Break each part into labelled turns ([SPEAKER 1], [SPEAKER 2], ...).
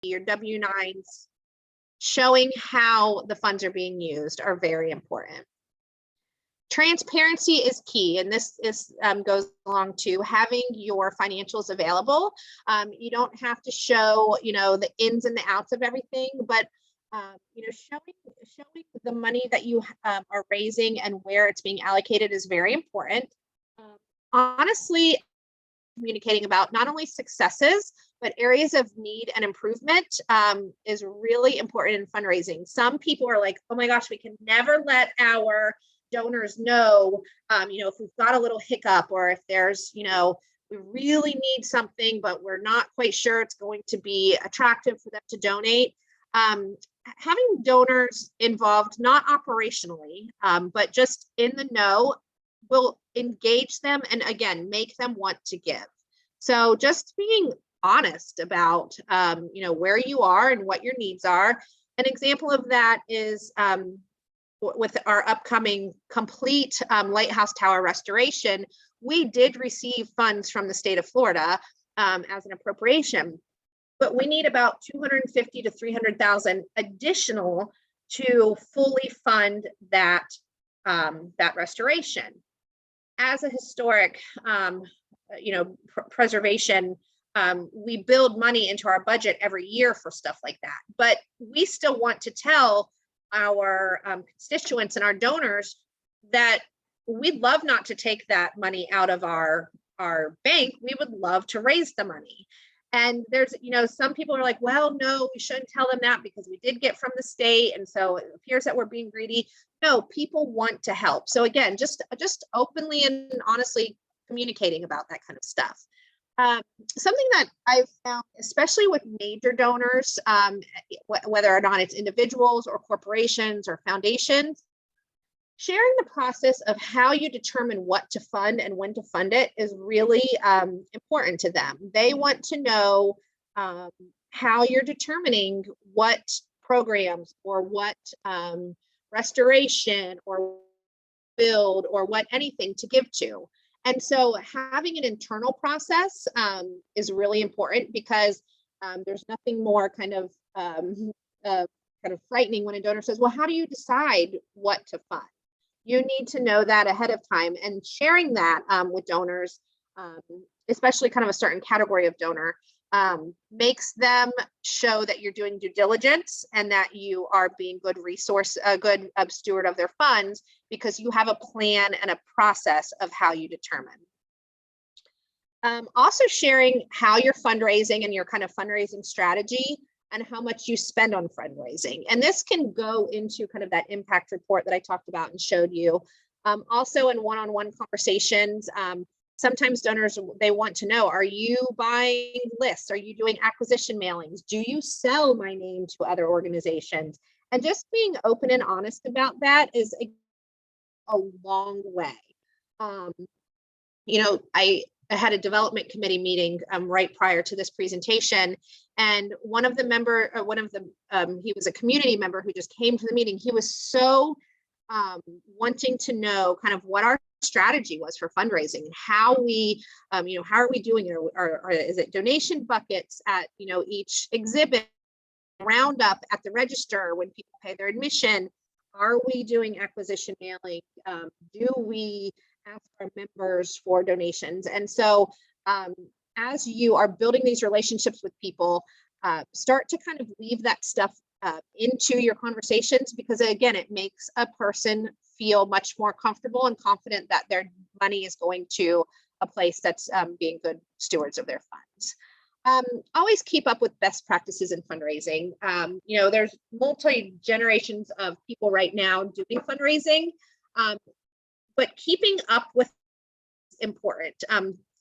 [SPEAKER 1] your W-9s, showing how the funds are being used are very important. Transparency is key, and this goes along to having your financials available. You don't have to show, the ins and the outs of everything, but showing the money that you are raising and where it's being allocated is very important. Honestly, communicating about not only successes, but areas of need and improvement is really important in fundraising. Some people are like, oh my gosh, we can never let our donors know, if we've got a little hiccup, or if there's, we really need something, but we're not quite sure it's going to be attractive for them to donate. Having donors involved, not operationally, but just in the know, will engage them and, again, make them want to give. So just being honest about, where you are and what your needs are. An example of that is with our upcoming complete lighthouse tower restoration. We did receive funds from the state of Florida as an appropriation, but we need about 250 to 300,000 additional to fully fund that restoration. As a historic, preservation, we build money into our budget every year for stuff like that, but we still want to tell our constituents and our donors that we'd love not to take that money out of our bank. We would love to raise the money. And there's, some people are like, well, no, we shouldn't tell them that because we did get from the state, and so it appears that we're being greedy. No, people want to help. So again, just openly and honestly communicating about that kind of stuff. Something that I've found, especially with major donors, whether or not it's individuals or corporations or foundations, sharing the process of how you determine what to fund and when to fund it is really important to them. They want to know how you're determining what programs or what restoration or build or what anything to give to. And so having an internal process is really important, because there's nothing more kind of frightening when a donor says, well, how do you decide what to fund? You need to know that ahead of time, and sharing that with donors, especially kind of a certain category of donor, makes them show that you're doing due diligence and that you are being a good steward of their funds, because you have a plan and a process of how you determine. Also sharing how you're fundraising and your kind of fundraising strategy and how much you spend on fundraising. And this can go into kind of that impact report that I talked about and showed you. Also in one-on-one conversations, sometimes donors, they want to know, are you buying lists? Are you doing acquisition mailings? Do you sell my name to other organizations? And just being open and honest about that is a long way. I had a development committee meeting right prior to this presentation, and one of the he was a community member who just came to the meeting. He was so wanting to know kind of what our strategy was for fundraising and how we, how are we doing it? Or is it donation buckets at, each exhibit, roundup at the register when people pay their admission? Are we doing acquisition mailing? Do we ask our members for donations? And so as you are building these relationships with people, start to kind of weave that stuff into your conversations, because again, it makes a person feel much more comfortable and confident that their money is going to a place that's being good stewards of their funds. Always keep up with best practices in fundraising. There's multi-generations of people right now doing fundraising, but keeping up with is important.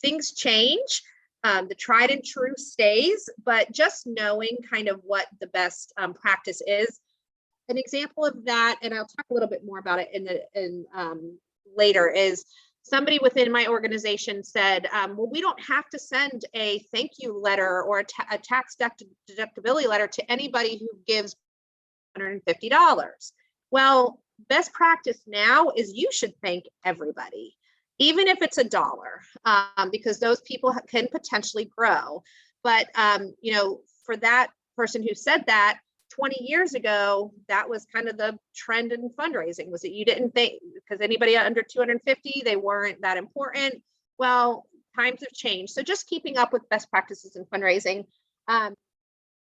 [SPEAKER 1] Things change. The tried and true stays, but just knowing kind of what the best practice is. An example of that, and I'll talk a little bit more about it later, is somebody within my organization said, well, we don't have to send a thank you letter or a tax deductibility letter to anybody who gives $150. Well, best practice now is you should thank everybody, even if it's $1, because those people can potentially grow. But, for that person who said that 20 years ago, that was kind of the trend in fundraising, was that you didn't think, because anybody under 250, they weren't that important. Well, times have changed. So just keeping up with best practices in fundraising.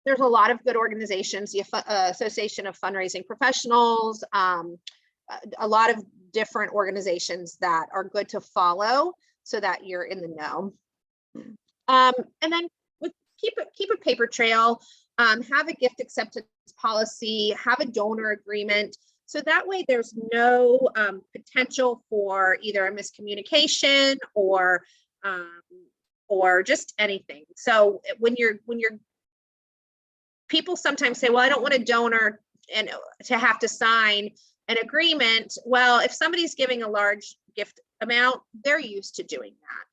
[SPEAKER 1] There's a lot of good organizations, the Association of Fundraising Professionals, a lot of different organizations that are good to follow so that you're in the know. And then keep a paper trail, have a gift acceptance policy, have a donor agreement. So that way there's no potential for either a miscommunication or just anything. So when you're people sometimes say, well, I don't want a donor and to have to sign an agreement. Well, if somebody's giving a large gift amount, they're used to doing that.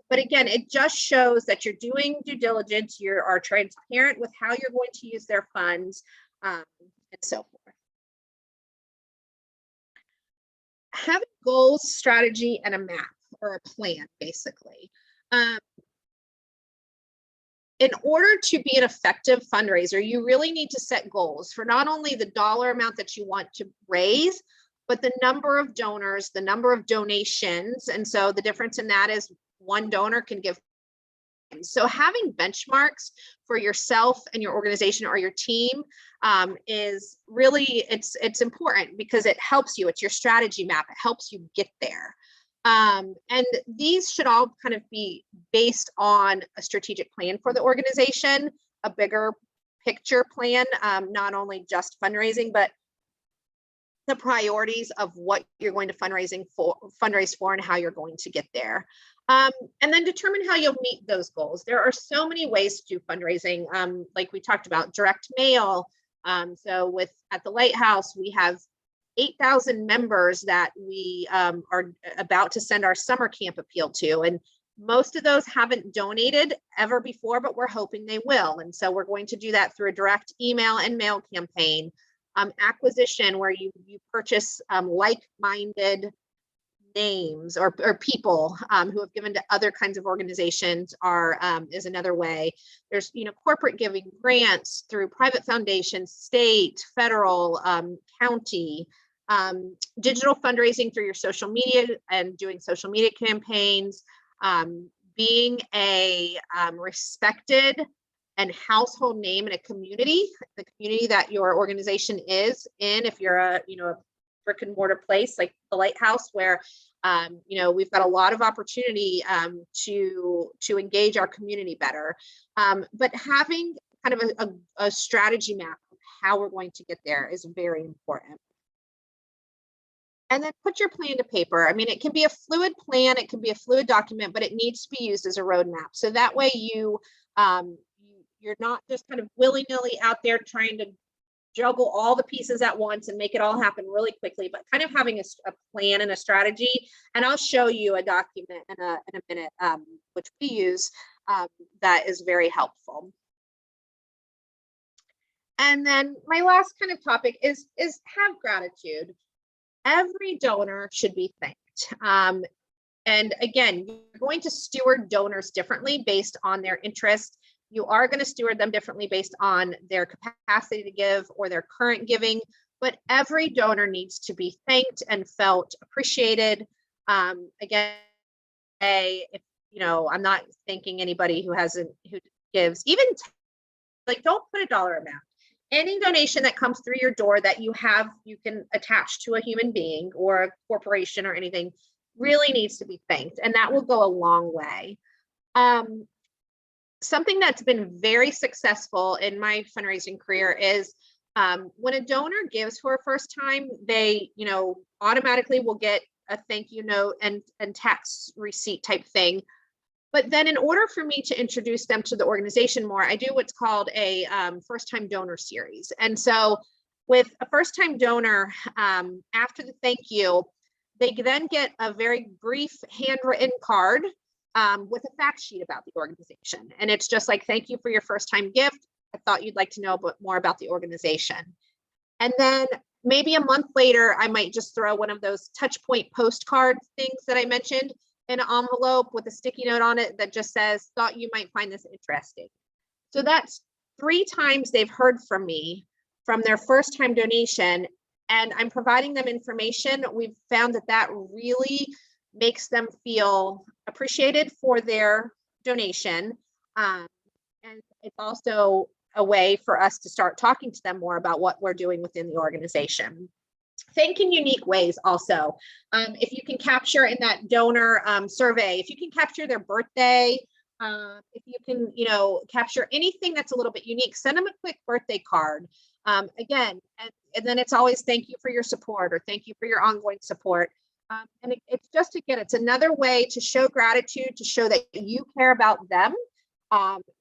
[SPEAKER 1] But again, it just shows that you're doing due diligence, you are transparent with how you're going to use their funds, and so forth. Having goals, strategy, and a map or a plan, basically. In order to be an effective fundraiser, you really need to set goals for not only the dollar amount that you want to raise, but the number of donors, the number of donations. And so the difference in that is one donor can give. So having benchmarks for yourself and your organization or your team is really, it's important because it helps you. It's your strategy map. It helps you get there. And these should all kind of be based on a strategic plan for the organization, a bigger picture plan, not only just fundraising, but the priorities of what you're going to fundraise for and how you're going to get there. And then determine how you'll meet those goals. There are so many ways to do fundraising. Like we talked about, direct mail. So at the Lighthouse, we have 8,000 members that we are about to send our summer camp appeal to. And most of those haven't donated ever before, but we're hoping they will. And so we're going to do that through a direct email and mail campaign. Acquisition, where you purchase like-minded names or people who have given to other kinds of organizations is another way. There's corporate giving, grants through private foundations, state, federal, county, digital fundraising through your social media and doing social media campaigns, being a respected and household name in a community, the community that your organization is in. If you're a brick and mortar place like the Lighthouse, where we've got a lot of opportunity to engage our community better, but having kind of a strategy map of how we're going to get there is very important. And then put your plan to paper. I mean, it can be a fluid plan, it can be a fluid document, but it needs to be used as a roadmap. So that way you're not just kind of willy-nilly out there trying to juggle all the pieces at once and make it all happen really quickly, but kind of having a plan and a strategy. And I'll show you a document in a minute, which we use, that is very helpful. And then my last kind of topic is have gratitude. Every donor should be thanked. And again, you're going to steward donors differently based on their interest. You are going to steward them differently based on their capacity to give or their current giving, but every donor needs to be thanked and felt appreciated. Again, if I'm not thanking anybody who gives, even don't put a dollar amount. Any donation that comes through your door that you can attach to a human being or a corporation or anything really needs to be thanked, and that will go a long way. Something that's been very successful in my fundraising career is when a donor gives for a first time, they automatically will get a thank you note and tax receipt type thing. But then in order for me to introduce them to the organization more, I do what's called a first-time donor series. And so with a first-time donor, after the thank you, they then get a very brief handwritten card with a fact sheet about the organization. And it's just like, thank you for your first-time gift. I thought you'd like to know more about the organization. And then maybe a month later, I might just throw one of those touch point postcard things that I mentioned in an envelope with a sticky note on it that just says, thought you might find this interesting. So that's 3 times they've heard from me from their first time donation, and I'm providing them information. We've found that that really makes them feel appreciated for their donation. And it's also a way for us to start talking to them more about what we're doing within the organization. Think in unique ways also. If you can capture in that donor survey, if you can capture their birthday, if you can, capture anything that's a little bit unique, send them a quick birthday card. Again, and then it's always thank you for your support or thank you for your ongoing support. And it's just, again, it's another way to show gratitude, to show that you care about them,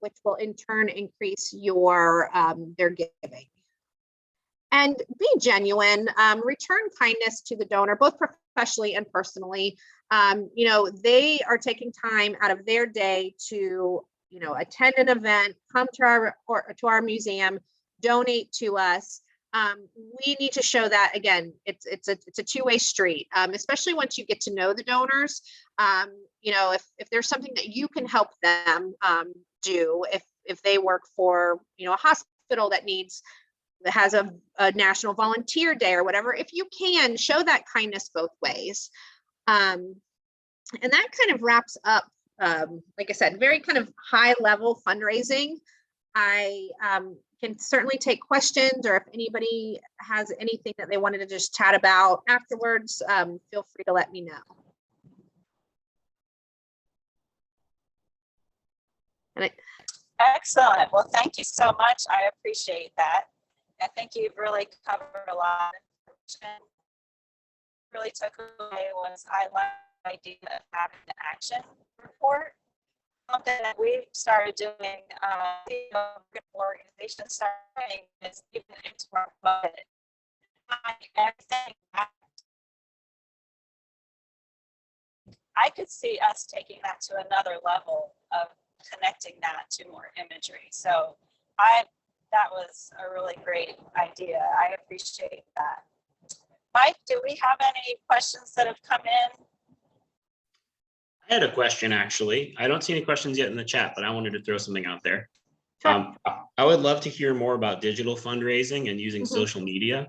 [SPEAKER 1] which will in turn increase your their giving. And be genuine, return kindness to the donor, both professionally and personally. They are taking time out of their day to, attend an event, come to our museum, donate to us. We need to show that, again, it's a two-way street, especially once you get to know the donors. If there's something that you can help them do, if they work for, a hospital that has a national volunteer day or whatever, if you can show that kindness both ways. And that kind of wraps up, like I said, very kind of high level fundraising. I can certainly take questions, or if anybody has anything that they wanted to just chat about afterwards, feel free to let me know.
[SPEAKER 2] Excellent. Well, thank you so much. I appreciate that. I think you've really covered a lot of information. Really took away was I like the idea of having an action report. Something that we started doing, organizations starting is even into our budget. Everything. I could see us taking that to another level of connecting that to more imagery. So that was a really great idea. I appreciate that. Mike, do we have any questions that have come in?
[SPEAKER 3] I had a question, actually. I don't see any questions yet in the chat, but I wanted to throw something out there.
[SPEAKER 1] Sure.
[SPEAKER 3] I would love to hear more about digital fundraising and using social media.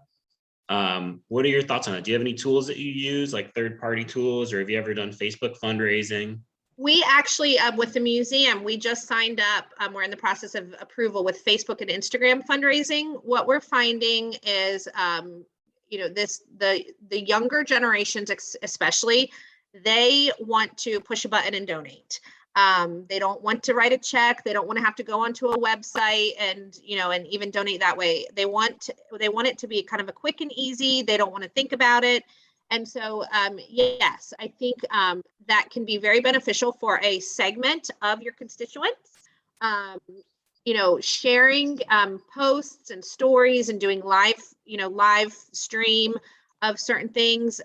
[SPEAKER 3] What are your thoughts on it? Do you have any tools that you use, like third-party tools, or have you ever done Facebook fundraising?
[SPEAKER 1] We actually, with the museum, we just signed up. We're in the process of approval with Facebook and Instagram fundraising. What we're finding is, the younger generations, especially, they want to push a button and donate. They don't want to write a check. They don't want to have to go onto a website and even donate that way. They want it to be kind of a quick and easy. They don't want to think about it. And so, yes, I think that can be very beneficial for a segment of your constituents. Sharing posts and stories and doing live stream of certain things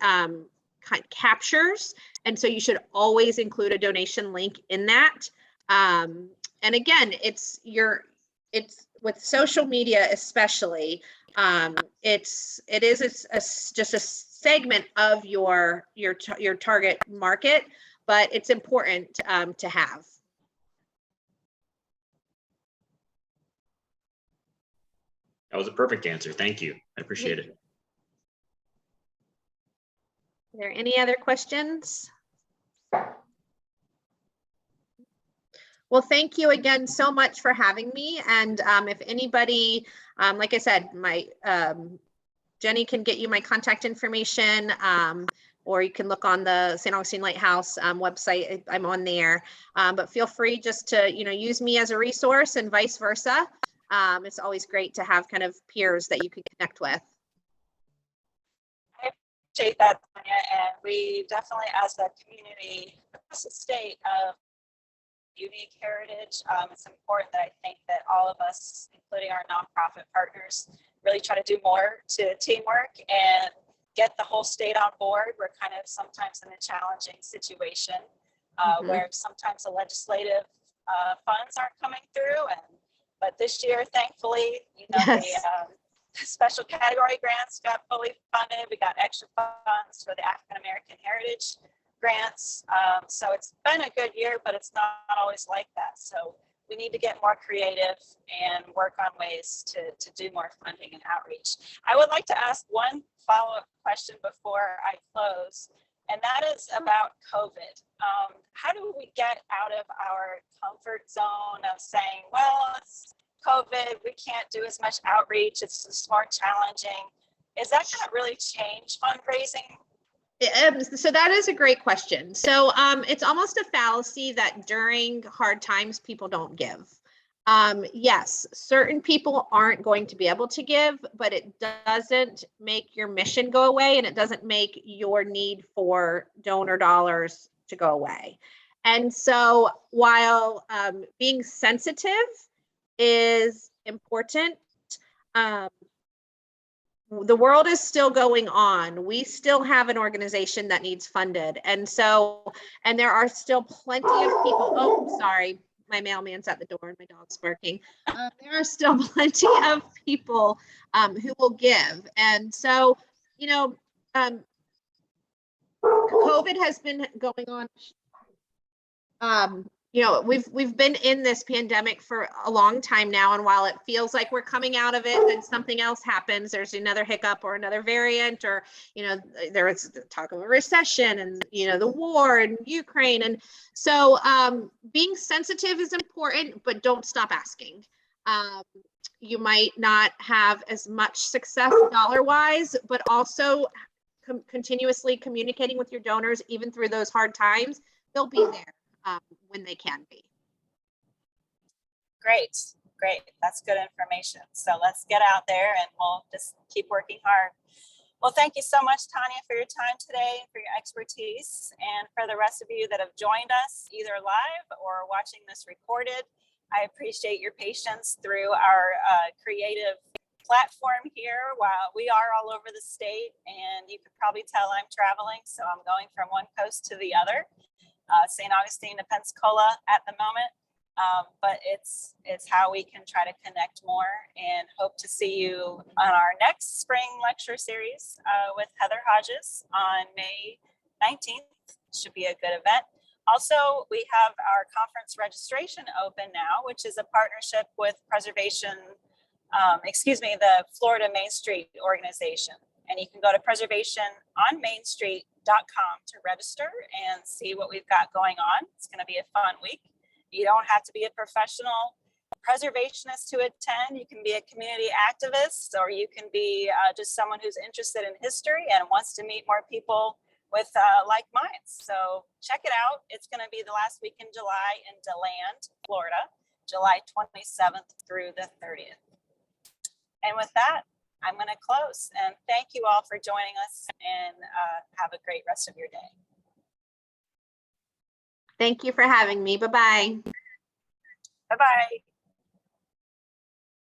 [SPEAKER 1] captures. And so you should always include a donation link in that. And again, it's with social media, especially, it is just a segment of your target market, but it's important to have.
[SPEAKER 3] That was a perfect answer. Thank you. I appreciate it.
[SPEAKER 1] Are there any other questions? Well, thank you again so much for having me. And if anybody, like I said, Jenny can get you my contact information, or you can look on the St. Augustine Lighthouse website. I'm on there, but feel free just to use me as a resource and vice versa. It's always great to have kind of peers that you can connect with.
[SPEAKER 2] I appreciate that, Tanya, and we definitely, as a community across the state of unique heritage, it's important that I think that all of us, including our nonprofit partners, really try to do more to teamwork and get the whole state on board. We're kind of sometimes in a challenging situation where sometimes the legislative funds aren't coming through, but this year, thankfully, yes. The special category grants got fully funded. We got extra funds for the African American Heritage grants. So it's been a good year, but it's not always like that. So we need to get more creative and work on ways to do more funding and outreach. I would like to ask one follow-up question before I close, and that is about COVID. How do we get out of our comfort zone of saying, well, it's COVID, we can't do as much outreach, it's just more challenging? Is that going to really change fundraising?
[SPEAKER 1] So that is a great question. So it's almost a fallacy that during hard times, people don't give. Yes, certain people aren't going to be able to give, but it doesn't make your mission go away, and it doesn't make your need for donor dollars to go away. And so while being sensitive is important, the world is still going on. We still have an organization that needs funded. And there are still plenty of people. Oh, sorry. My mailman's at the door and my dog's barking. There are still plenty of people who will give. And so, COVID has been going on. We've been in this pandemic for a long time now, and while it feels like we're coming out of it, then something else happens. There's another hiccup or another variant, or there is talk of a recession, and the war in Ukraine, and so being sensitive is important, but don't stop asking. You might not have as much success dollar-wise, but also continuously communicating with your donors, even through those hard times. They'll be there when they can be.
[SPEAKER 2] Great. That's good information. So let's get out there and we'll just keep working hard. Well, thank you so much, Tanya, for your time today, for your expertise, and for the rest of you that have joined us either live or watching this recorded. I appreciate your patience through our creative platform here while we are all over the state, and you could probably tell I'm traveling, so I'm going from one coast to the other. St. Augustine to Pensacola at the moment, but it's how we can try to connect more, and hope to see you on our next spring lecture series with Heather Hodges on May 19th. Should be a good event. Also, we have our conference registration open now, which is a partnership with the Florida Main Street organization. And you can go to preservationonmainstreet.com to register and see what we've got going on. It's going to be a fun week. You don't have to be a professional preservationist to attend. You can be a community activist, or you can be just someone who's interested in history and wants to meet more people with like minds. So check it out. It's going to be the last week in July in DeLand, Florida, July 27th through the 30th. And with that, I'm going to close, and thank you all for joining us, and have a great rest of your day.
[SPEAKER 1] Thank you for having me. Bye-bye.
[SPEAKER 2] Bye-bye.